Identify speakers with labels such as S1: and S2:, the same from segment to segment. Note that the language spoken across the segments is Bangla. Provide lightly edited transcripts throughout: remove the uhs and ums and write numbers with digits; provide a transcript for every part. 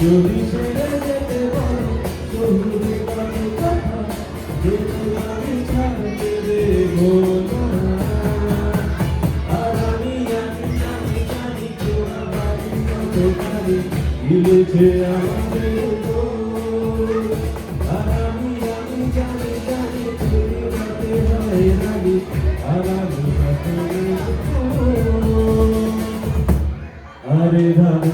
S1: যদি ছেড়ে যেতে বলো শহুরে কত কথা, যেহেতু আমি ছাড়তে দেবো না। আর আমি জানি তোরা বাড়ি কত পারি মিলেছে আমাদের দোষ। আর আমি জানি তোরাতে হয় নারী, আর আমি আরে ভাবে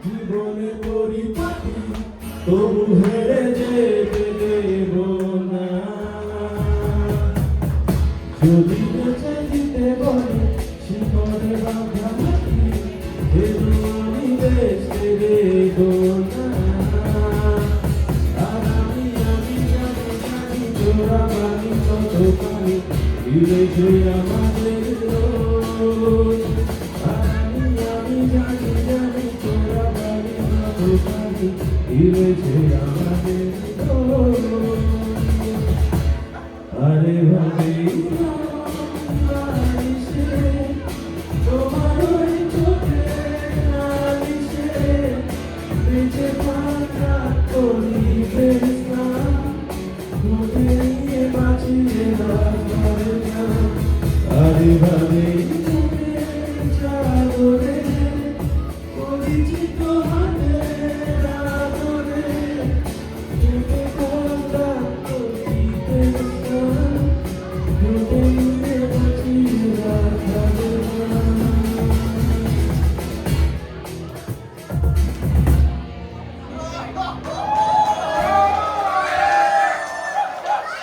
S1: জীবনের পরিপাটি তবু হেরে যেতে দেব না। যদি বেঁচে দিতে বলে শিকড়ে বাঁধা মাটি, আমি বেঁচে দেব না। আর আমি জানি তোরা বাড়ি কত পারি মিলেছে আমাদের দোষ। আর আমি জানি তোরা বাড়ি কত পারি মিলেছে আমাদের দোষ। আরে ভাবে তোমার ওই চোখে নালিশে বেঁচে থাকা করিবে না, তোকে নিয়ে বাঁচিয়ে রাখবে না। আরে ভাবে